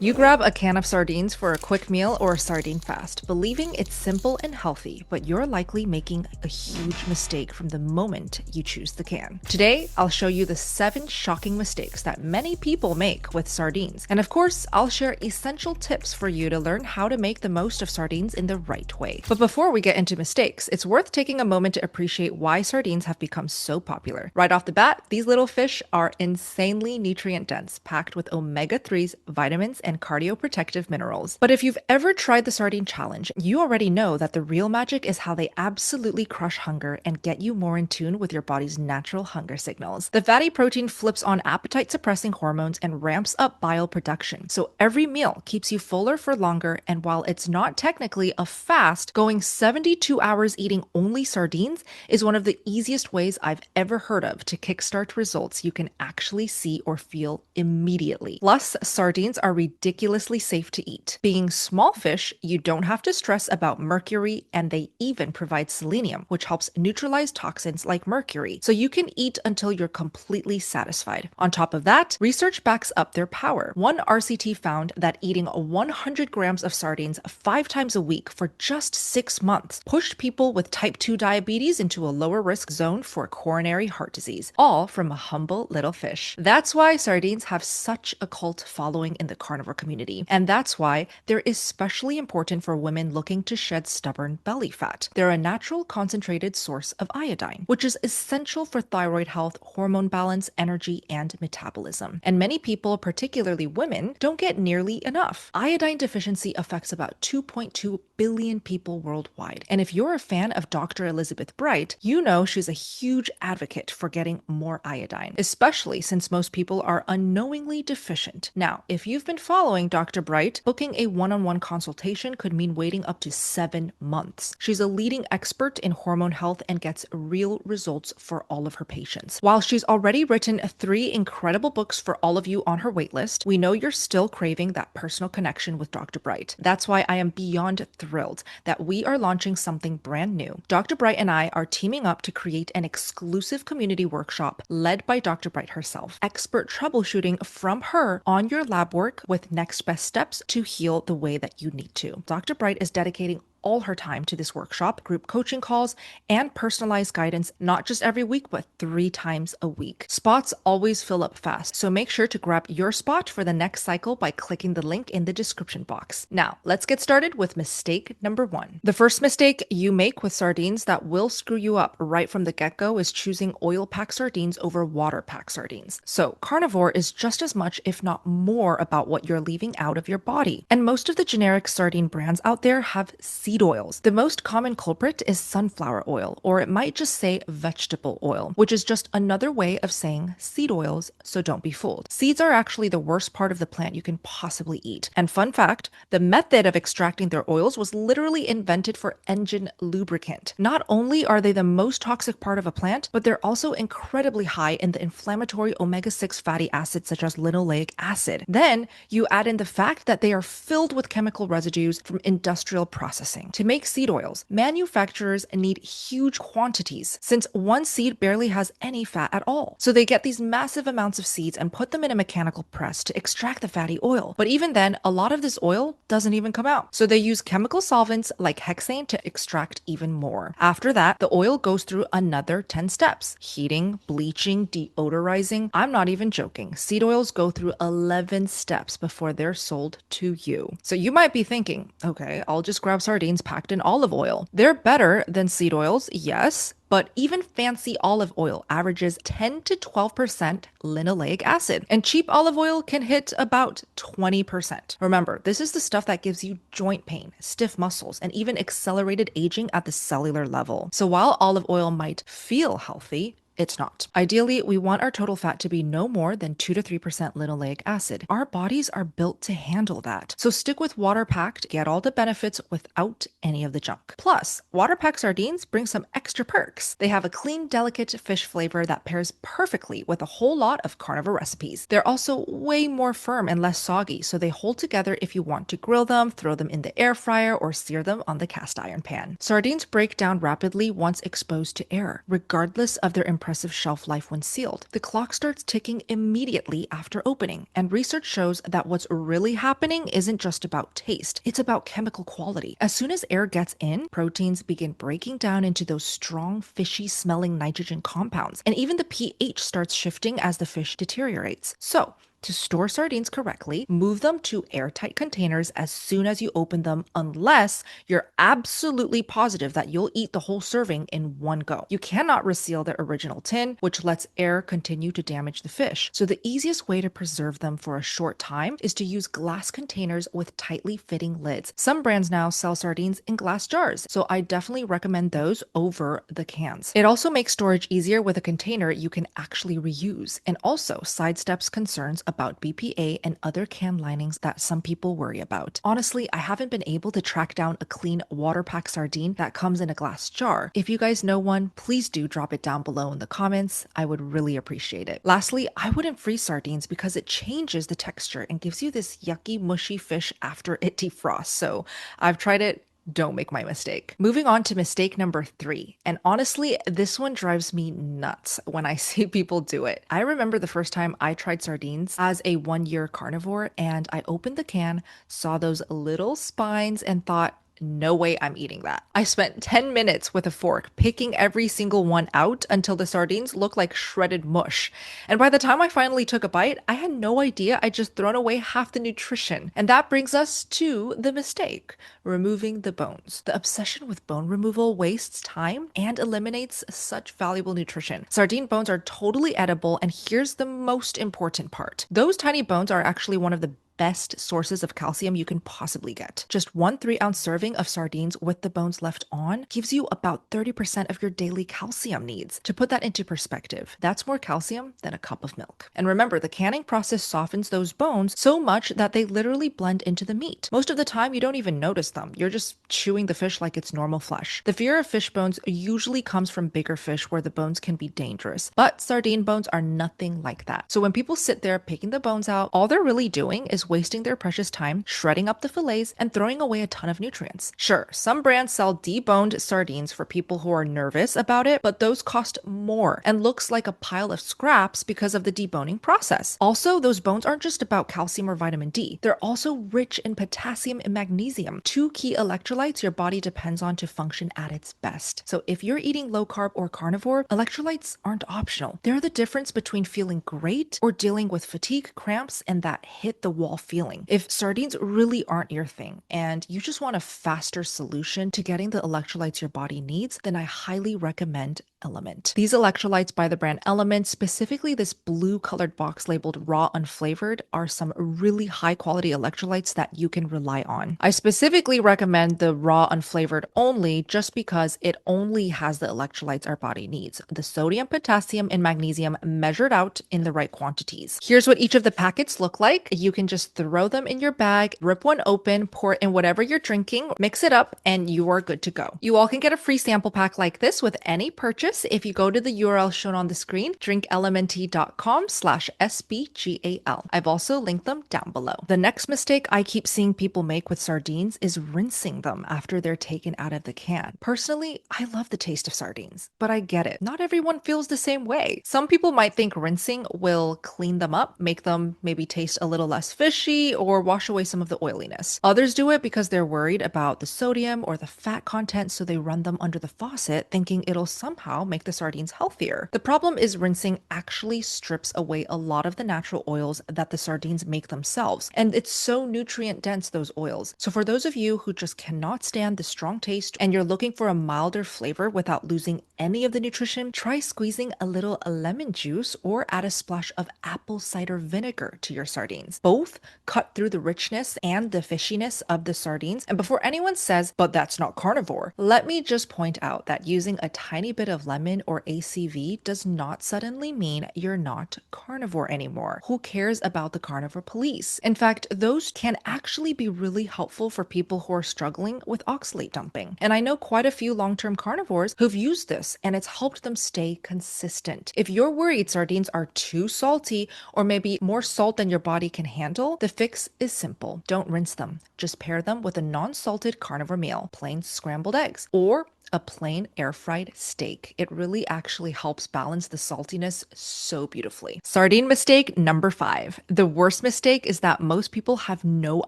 You grab a can of sardines for a quick meal or a sardine fast, believing it's simple and healthy, but you're likely making a huge mistake from the moment you choose the can. Today, I'll show you the 7 shocking mistakes that many people make with sardines. And of course, I'll share essential tips for you to learn how to make the most of sardines in the right way. But before we get into mistakes, it's worth taking a moment to appreciate why sardines have become so popular. Right off the bat, these little fish are insanely nutrient dense, packed with omega-3s, vitamins, and cardioprotective minerals. But if you've ever tried the sardine challenge, you already know that the real magic is how they absolutely crush hunger and get you more in tune with your body's natural hunger signals. The fatty protein flips on appetite-suppressing hormones and ramps up bile production, so every meal keeps you fuller for longer, and while it's not technically a fast, going 72 hours eating only sardines is one of the easiest ways I've ever heard of to kickstart results you can actually see or feel immediately. Plus, sardines are ridiculously safe to eat. Being small fish, you don't have to stress about mercury, and they even provide selenium, which helps neutralize toxins like mercury, so you can eat until you're completely satisfied. On top of that, research backs up their power. One RCT found that eating 100 grams of sardines 5 times a week for just 6 months pushed people with type 2 diabetes into a lower risk zone for coronary heart disease, all from a humble little fish. That's why sardines have such a cult following in the carnivore community, and that's why they're especially important for women looking to shed stubborn belly fat. They're a natural concentrated source of iodine, which is essential for thyroid health, hormone balance, energy, and metabolism. And many people, particularly women, don't get nearly enough. Iodine deficiency affects about 2.2 billion people worldwide. And if you're a fan of Dr. Elizabeth Bright, you know she's a huge advocate for getting more iodine, especially since most people are unknowingly deficient. Now, if you've been following Dr. Bright, booking a one-on-one consultation could mean waiting up to 7 months. She's a leading expert in hormone health and gets real results for all of her patients. While she's already written 3 incredible books for all of you on her waitlist, we know you're still craving that personal connection with Dr. Bright. That's why I am beyond thrilled that we are launching something brand new. Dr. Bright and I are teaming up to create an exclusive community workshop led by Dr. Bright herself. Expert troubleshooting from her on your lab work with next best steps to heal the way that you need to. Dr. Bright is dedicating all her time to this workshop, group coaching calls, and personalized guidance, not just every week, but 3 times a week. Spots always fill up fast, so make sure to grab your spot for the next cycle by clicking the link in the description box. Now, let's get started with mistake number 1. The first mistake you make with sardines that will screw you up right from the get-go is choosing oil-packed sardines over water-packed sardines. So, carnivore is just as much, if not more, about what you're leaving out of your body. And most of the generic sardine brands out there have seed oils. The most common culprit is sunflower oil, or it might just say vegetable oil, which is just another way of saying seed oils, so don't be fooled. Seeds are actually the worst part of the plant you can possibly eat. And fun fact, the method of extracting their oils was literally invented for engine lubricant. Not only are they the most toxic part of a plant, but they're also incredibly high in the inflammatory omega-6 fatty acids such as linoleic acid. Then you add in the fact that they are filled with chemical residues from industrial processing. To make seed oils, manufacturers need huge quantities since one seed barely has any fat at all. So they get these massive amounts of seeds and put them in a mechanical press to extract the fatty oil. But even then, a lot of this oil doesn't even come out. So they use chemical solvents like hexane to extract even more. After that, the oil goes through another 10 steps: heating, bleaching, deodorizing. I'm not even joking. Seed oils go through 11 steps before they're sold to you. So you might be thinking, okay, I'll just grab sardines packed in olive oil. They're better than seed oils, yes, but even fancy olive oil averages 10 to 12% linoleic acid, and cheap olive oil can hit about 20%. Remember, this is the stuff that gives you joint pain, stiff muscles, and even accelerated aging at the cellular level. So while olive oil might feel healthy, it's not. Ideally, we want our total fat to be no more than 2 to 3% linoleic acid. Our bodies are built to handle that. So stick with water-packed, get all the benefits without any of the junk. Plus, water-packed sardines bring some extra perks. They have a clean, delicate fish flavor that pairs perfectly with a whole lot of carnivore recipes. They're also way more firm and less soggy, so they hold together if you want to grill them, throw them in the air fryer, or sear them on the cast iron pan. Sardines break down rapidly once exposed to air, regardless of their impressive impressive shelf life when sealed. The clock starts ticking immediately after opening, and research shows that what's really happening isn't just about taste, it's about chemical quality. As soon as air gets in, proteins begin breaking down into those strong, fishy smelling nitrogen compounds, and even the pH starts shifting as the fish deteriorates. So, to store sardines correctly, move them to airtight containers as soon as you open them, unless you're absolutely positive that you'll eat the whole serving in one go. You cannot reseal the original tin, which lets air continue to damage the fish. So the easiest way to preserve them for a short time is to use glass containers with tightly fitting lids. Some brands now sell sardines in glass jars, so I definitely recommend those over the cans. It also makes storage easier with a container you can actually reuse, and also sidesteps concerns about BPA and other can linings that some people worry about. Honestly, I haven't been able to track down a clean water pack sardine that comes in a glass jar. If you guys know one, please do drop it down below in the comments. I would really appreciate it. Lastly, I wouldn't freeze sardines because it changes the texture and gives you this yucky, mushy fish after it defrosts. So I've tried it. Don't make my mistake. Moving on to mistake number 3. And honestly, this one drives me nuts when I see people do it. I remember the first time I tried sardines as a 1-year carnivore, and I opened the can, saw those little spines, and thought, no way I'm eating that. I spent 10 minutes with a fork picking every single one out until the sardines looked like shredded mush. And by the time I finally took a bite, I had no idea I'd just thrown away half the nutrition. And that brings us to the mistake: removing the bones. The obsession with bone removal wastes time and eliminates such valuable nutrition. Sardine bones are totally edible, and here's the most important part. Those tiny bones are actually one of the best sources of calcium you can possibly get. Just 1 3-ounce serving of sardines with the bones left on gives you about 30% of your daily calcium needs. To put that into perspective, that's more calcium than a cup of milk. And remember, the canning process softens those bones so much that they literally blend into the meat. Most of the time, you don't even notice them. You're just chewing the fish like it's normal flesh. The fear of fish bones usually comes from bigger fish where the bones can be dangerous, but sardine bones are nothing like that. So when people sit there picking the bones out, all they're really doing is wasting their precious time shredding up the fillets and throwing away a ton of nutrients. Sure, some brands sell deboned sardines for people who are nervous about it, but those cost more and looks like a pile of scraps because of the deboning process. Also, those bones aren't just about calcium or vitamin D. They're also rich in potassium and magnesium, 2 key electrolytes your body depends on to function at its best. So if you're eating low carb or carnivore, electrolytes aren't optional. They're the difference between feeling great or dealing with fatigue, cramps, and that hit the wall feeling. If sardines really aren't your thing and you just want a faster solution to getting the electrolytes your body needs, then I highly recommend Element. These electrolytes by the brand Element, specifically this blue colored box labeled raw unflavored, are some really high quality electrolytes that you can rely on. I specifically recommend the raw unflavored only just because it only has the electrolytes our body needs: the sodium, potassium, and magnesium measured out in the right quantities. Here's what each of the packets look like. You can just throw them in your bag, rip one open, pour it in whatever you're drinking, mix it up, and you are good to go. You all can get a free sample pack like this with any purchase if you go to the URL shown on the screen, drinklmnt.com/SBGAL. I've also linked them down below. The next mistake I keep seeing people make with sardines is rinsing them after they're taken out of the can. Personally, I love the taste of sardines, but I get it. Not everyone feels the same way. Some people might think rinsing will clean them up, make them maybe taste a little less fishy, or wash away some of the oiliness. Others do it because they're worried about the sodium or the fat content, so they run them under the faucet, thinking it'll somehow make the sardines healthier. The problem is rinsing actually strips away a lot of the natural oils that the sardines make themselves, and it's so nutrient dense, those oils. So for those of you who just cannot stand the strong taste and you're looking for a milder flavor without losing any of the nutrition, try squeezing a little lemon juice or add a splash of apple cider vinegar to your sardines. Both cut through the richness and the fishiness of the sardines. And before anyone says, but that's not carnivore, let me just point out that using a tiny bit of lemon or ACV does not suddenly mean you're not carnivore anymore. Who cares about the carnivore police? In fact, those can actually be really helpful for people who are struggling with oxalate dumping. And I know quite a few long-term carnivores who've used this, and it's helped them stay consistent. If you're worried sardines are too salty or maybe more salt than your body can handle, the fix is simple. Don't rinse them. Just pair them with a non-salted carnivore meal, plain scrambled eggs, or a plain air fried steak. It really actually helps balance the saltiness so beautifully. Sardine mistake number 5. The worst mistake is that most people have no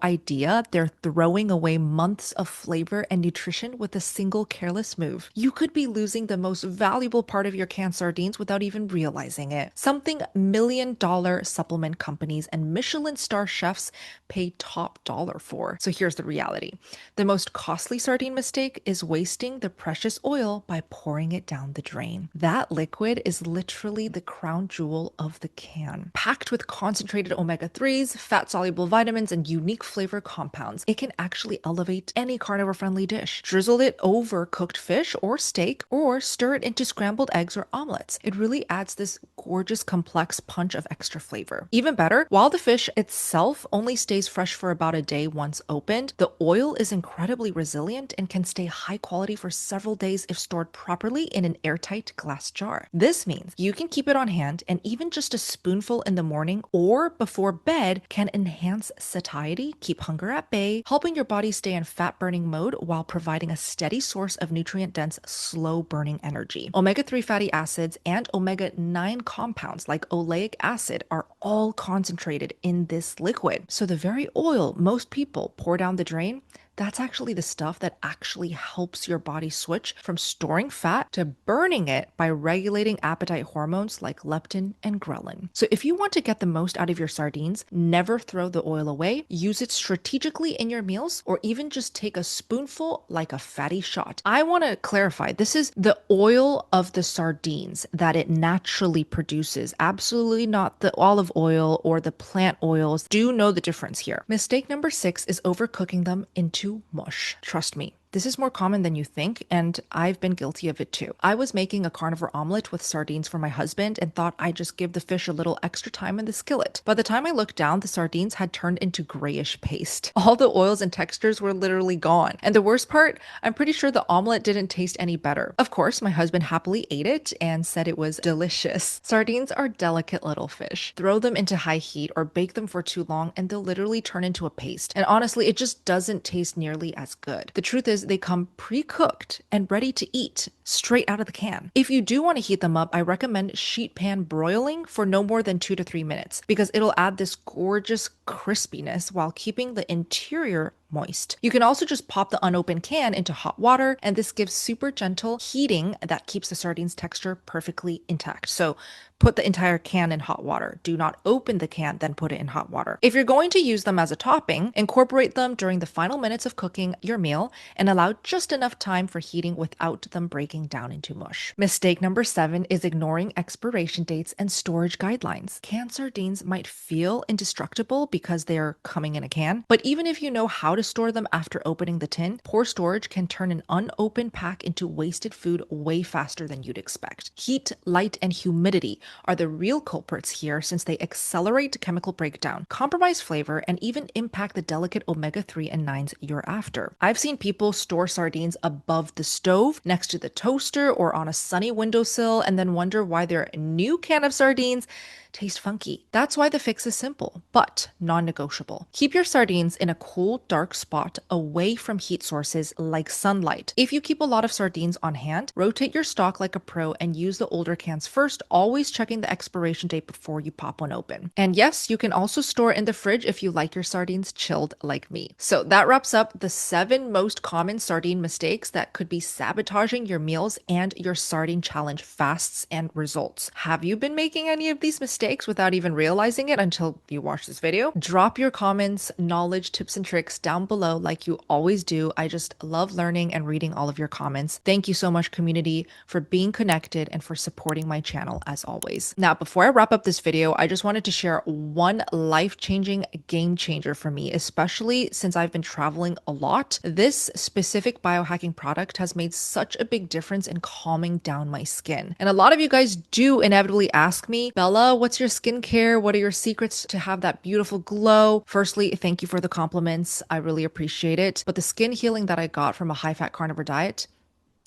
idea they're throwing away months of flavor and nutrition with a single careless move. You could be losing the most valuable part of your canned sardines without even realizing it. Something $1 million supplement companies and Michelin star chefs pay top dollar for. So here's the reality. The most costly sardine mistake is wasting the precious oil by pouring it down the drain. That liquid is literally the crown jewel of the can. Packed with concentrated omega-3s, fat-soluble vitamins, and unique flavor compounds, it can actually elevate any carnivore-friendly dish. Drizzle it over cooked fish or steak, or stir it into scrambled eggs or omelets. It really adds this gorgeous, complex punch of extra flavor. Even better, while the fish itself only stays fresh for about a day once opened, the oil is incredibly resilient and can stay high quality for several days if stored properly in an airtight glass jar. This means you can keep it on hand, and even just a spoonful in the morning or before bed can enhance satiety, keep hunger at bay, helping your body stay in fat burning mode while providing a steady source of nutrient dense, slow burning energy. Omega-3 fatty acids and omega-9 compounds like oleic acid are all concentrated in this liquid. So the very oil most people pour down the drain, that's actually the stuff that actually helps your body switch from storing fat to burning it by regulating appetite hormones like leptin and ghrelin. So if you want to get the most out of your sardines, never throw the oil away. Use it strategically in your meals, or even just take a spoonful like a fatty shot. I want to clarify, this is the oil of the sardines that it naturally produces. Absolutely not the olive oil or the plant oils. Do know the difference here. Mistake number 6 is overcooking them into mush. Trust me, this is more common than you think, and I've been guilty of it too. I was making a carnivore omelet with sardines for my husband and thought I'd just give the fish a little extra time in the skillet. By the time I looked down, the sardines had turned into grayish paste. All the oils and textures were literally gone. And the worst part, I'm pretty sure the omelet didn't taste any better. Of course, my husband happily ate it and said it was delicious. Sardines are delicate little fish. Throw them into high heat or bake them for too long and they'll literally turn into a paste. And honestly, it just doesn't taste nearly as good. The truth is, they come pre-cooked and ready to eat straight out of the can. If you do want to heat them up, I recommend sheet pan broiling for no more than 2 to 3 minutes because it'll add this gorgeous crispiness while keeping the interior moist. You can also just pop the unopened can into hot water, and this gives super gentle heating that keeps the sardines texture perfectly intact. So put the entire can in hot water. Do not open the can, then put it in hot water. If you're going to use them as a topping, incorporate them during the final minutes of cooking your meal and allow just enough time for heating without them breaking down into mush. Mistake number 7 is ignoring expiration dates and storage guidelines. Canned sardines might feel indestructible because they're coming in a can, but even if you know how to store them after opening the tin, poor storage can turn an unopened pack into wasted food way faster than you'd expect. Heat, light, and humidity are the real culprits here since they accelerate chemical breakdown, compromise flavor, and even impact the delicate omega-3 and 9s you're after. I've seen people store sardines above the stove, next to the toaster, or on a sunny windowsill, and then wonder why their new can of sardines taste funky. That's why the fix is simple, but non-negotiable. Keep your sardines in a cool, dark spot away from heat sources like sunlight. If you keep a lot of sardines on hand, rotate your stock like a pro and use the older cans first, always checking the expiration date before you pop one open. And yes, you can also store in the fridge if you like your sardines chilled like me. So that wraps up the 7 most common sardine mistakes that could be sabotaging your meals and your sardine challenge fasts and results. Have you been making any of these mistakes without even realizing it until you watch this video? Drop your comments, knowledge, tips, and tricks down below like you always do. I just love learning and reading all of your comments. Thank you so much, community, for being connected and for supporting my channel as always. Now, before I wrap up this video, I just wanted to share one life-changing game changer for me, especially since I've been traveling a lot. This specific biohacking product has made such a big difference in calming down my skin. And a lot of you guys do inevitably ask me, Bella, what's your skincare? What are your secrets to have that beautiful glow? Firstly, thank you for the compliments. I really appreciate it. But the skin healing that I got from a high-fat carnivore diet,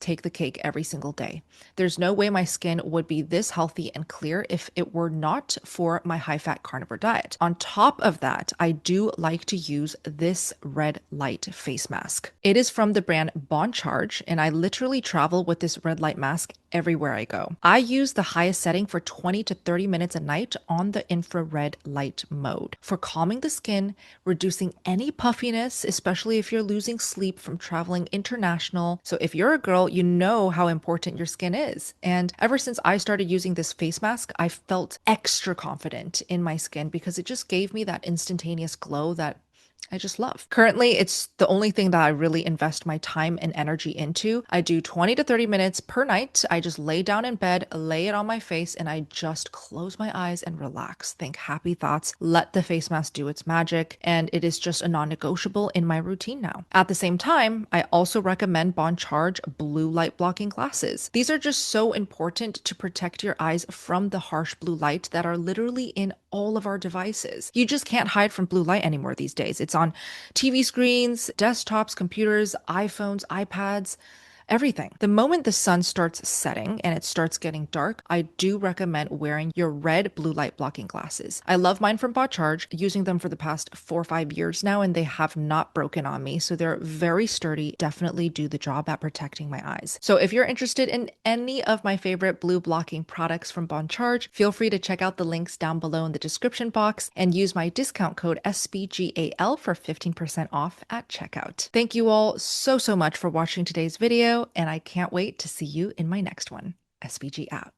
take the cake every single day. There's no way my skin would be this healthy and clear if it were not for my high-fat carnivore diet. On top of that, I do like to use this red light face mask. It is from the brand Bon Charge, and I literally travel with this red light mask everywhere I go. I use the highest setting for 20 to 30 minutes a night on the infrared light mode for calming the skin, reducing any puffiness, especially if you're losing sleep from traveling international. So if you're a girl, you know how important your skin is. And ever since I started using this face mask, I felt extra confident in my skin because it just gave me that instantaneous glow that I just love. Currently, it's the only thing that I really invest my time and energy into. I do 20 to 30 minutes per night. I just lay down in bed, lay it on my face, and I just close my eyes and relax. Think happy thoughts, let the face mask do its magic, and it is just a non-negotiable in my routine now. At the same time, I also recommend Bon Charge blue light blocking glasses. These are just so important to protect your eyes from the harsh blue light that are literally in all of our devices. You just can't hide from blue light anymore these days. It's on TV screens, desktops, computers, iPhones, iPads, everything. The moment the sun starts setting and it starts getting dark, I do recommend wearing your red blue light blocking glasses. I love mine from Bon Charge, using them for the past 4 or 5 years now, and they have not broken on me. So they're very sturdy, definitely do the job at protecting my eyes. So if you're interested in any of my favorite blue blocking products from Bon Charge, feel free to check out the links down below in the description box and use my discount code SBGAL for 15% off at checkout. Thank you all so much for watching today's video, and I can't wait to see you in my next one. SBG out.